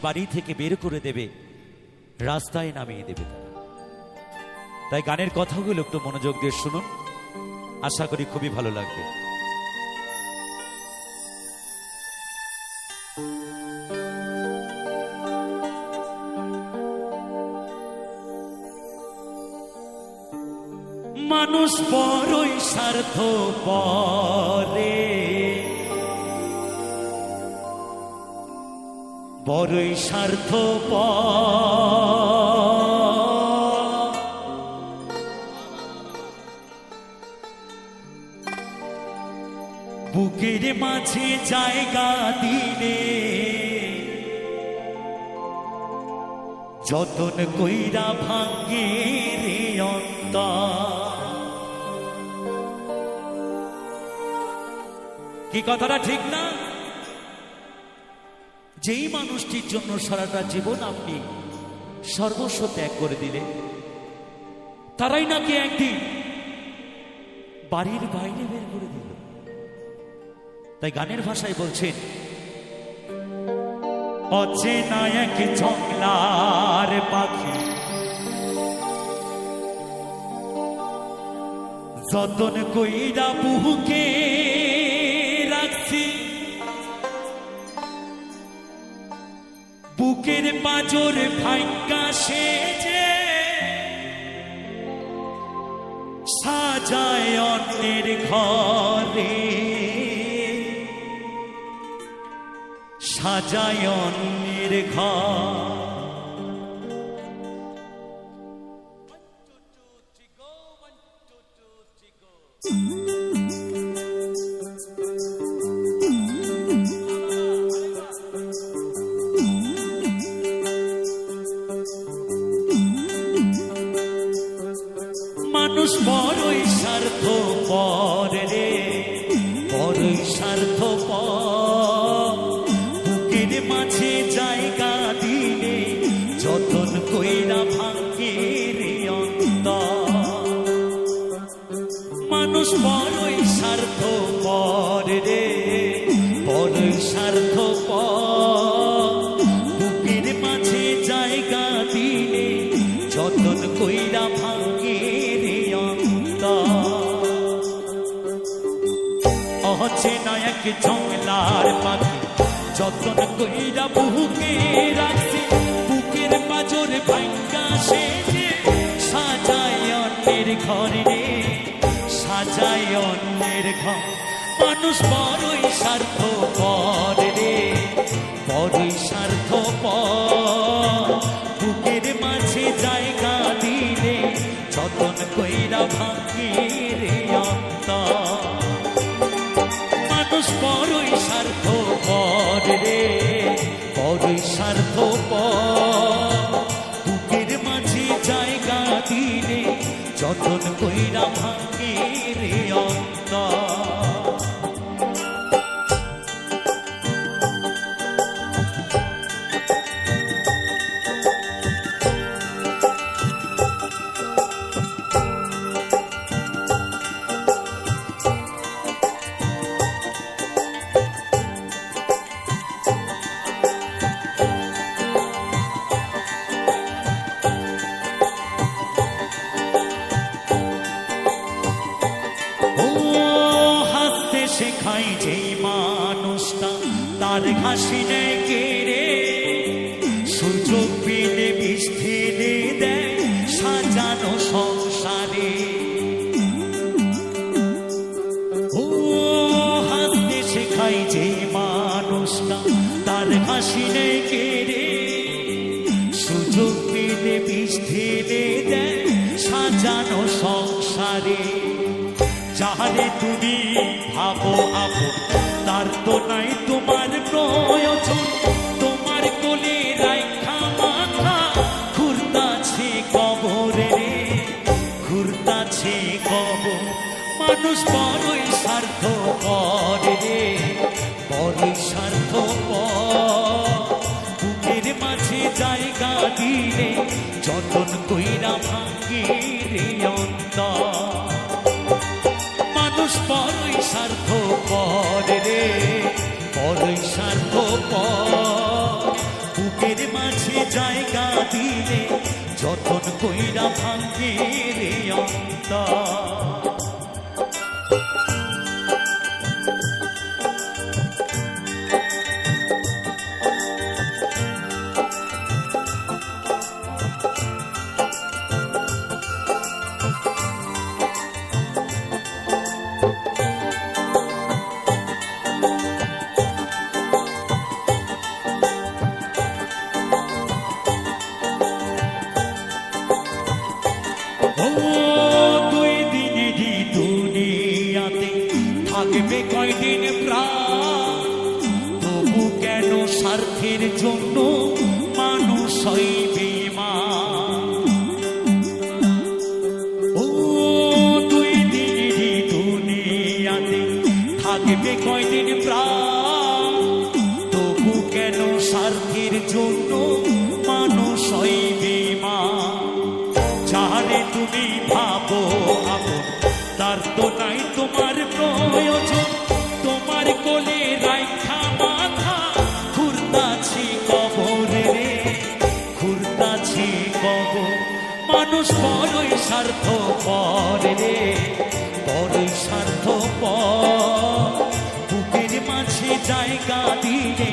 বাড়ি থেকে বের করে দেবে, রাস্তায় নামিয়ে দেবে তারা। তাই গানের কথাগুলো একটু মনোযোগ দিয়ে শুনুন, আশা করি খুবই ভালো লাগবে। মানুষ বড়ই স্বার্থপর রে, বড়ই স্বার্থপর। বুকের মাঝে জায়গা দিলে যতন কইরা ভাঙ্গে রে অন্তর। কি কথাটা ঠিক না? যেই মানুষটির জন্য সারাটা জীবন আপনি সর্বস্ব ত্যাগ করে দিলে, তারাই নাকি একদিন বাড়ির বাইরে বের করে দিল। তাই গানের ভাষায় বলছেন, অচেনা এক জংলার পাখি যতন কইরা বুকে রাখছি, বুকের পাঁজর ভাঙ্গা সেজে সাজায় অন্যের ঘরে, সাজায় অন্যের ঘর। মানুষ বড়ই স্বার্থপর রে, বড়ই স্বার্থপর। বুকের মাঝে জায়গা দিলে যতন কইরা ভাঙ্গে রে অন্তর। মানুষ বড়ই স্বার্থপর রে, বড়ই স্বার্থপর। বুকের মাঝে জায়গা দিলে যতন কইরা ভাঙ্গে রে অন্তর। অচেনা এক জংলার পাখি যতন কইরা বুকে রাখছি, বুকের পাঁজর ভাঙ্গা সেজে সাজায় অন্যের ঘরে রে, সাজায় অন্যের ঘর। মানুষ বড়ই স্বার্থপর রে, বড়ই স্বার্থপর। বুকের মাঝে জায়গা দিলে যতন কইরা ভাঙ্গে রে অন্তর। মানুষ বড়ই স্বার্থপর রে, বড়ই স্বার্থপর। বুকের মাঝে জায়গা দিলে যতন কইরা ভাঙ্গে রে অন্তর। শেখাই যেই মানুষটা তার ঘাসি নেয় কেড়ে, সুযোগ পেলে বিষ ঢেলে দেয় সাজানো সংসারে। ও হাসতে শেখাই যেই মানুষটা তার ঘাসি নেয় কেড়ে, সুযোগ পেলে বিষ ঢেলে দেয় সাজানো সংসারে। যাহারে তুমি ভাবো আপন, তার তো নাই তোমার প্রয়োজন। তোমার কোলে রাইখা মাথা ঘুরতাছে কবরে রে, ঘুরতাছে কবর। মানুষ বড়ই স্বার্থপর রে, বড়ই স্বার্থপর। বুকের মাঝে জায়গা দিলে যতন কইরা ভাঙ্গে রে অন্তর। মানুষ বড়ই স্বার্থপর রে, বড়ই স্বার্থপর। বুকের মাঝে জায়গা দিলে যতন কইরা ভাঙ্গে রে অন্তর। থাকবে কয়দিন প্রাণ, তবু কেন স্বার্থের জন্য মানুষ হইবে বেঈমান। ও দুই দিনেরই দুনিয়াতে থাকবে কয়দিন প্রাণ, তবু কেন স্বার্থের জন্য মানুষ হইবে বেঈমান। যারে তুমি ভাবো আপন তার তো নাই তোমার প্রয়োজন, তোমার কোলে রাইখা মাথা ঘুরতাছি কবরে রে, ঘুরতাছি কবর। মানুষ বড়ই স্বার্থপর রে, বড়ই স্বার্থপর। বুকের মাঝে জায়গা দিলে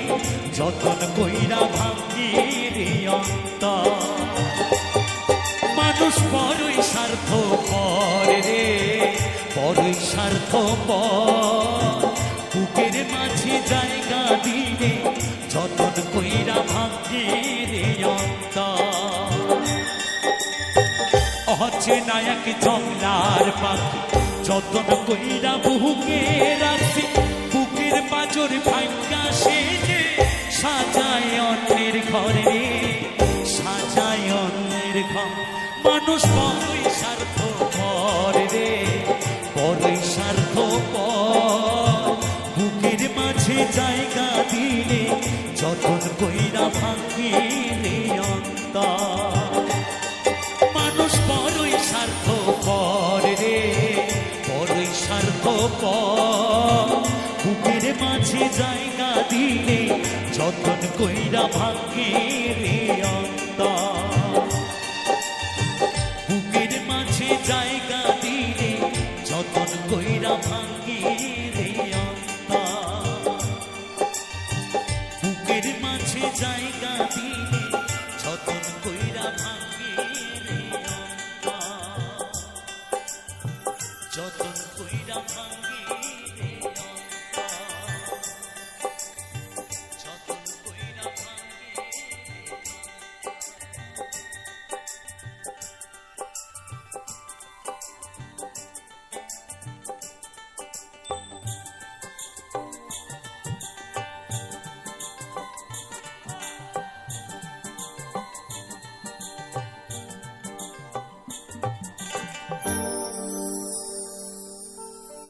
যতন কইরা ভাঙ্গি রে অন্তর। মানুষ বড়ই স্বার্থপর রে, বড়ই স্বার্থপর। বুকের মাঝে জায়গা দিলে যতন কইরা ভাঙ্গে রে অন্তর। অচেনা এক জংলার পাখি যতন কইরা বুকে রাখছি, বুকের পাঁজর ভাঙ্গা সে যে সাজায় অন্যের ঘরে, সাজায় অন্যের ঘর। মানুষ বড়ই স্বার্থপর রে, বড়ই স্বার্থপর। বুকের মাঝে জায়গা দিলে যতন কইরা ভাঙ্গে রে অন্তর। মানুষ বড়ই স্বার্থপর রে, বড়ই স্বার্থপর। বুকের মাঝে জায়গা দিলে যতন কইরা ভাঙ্গে রে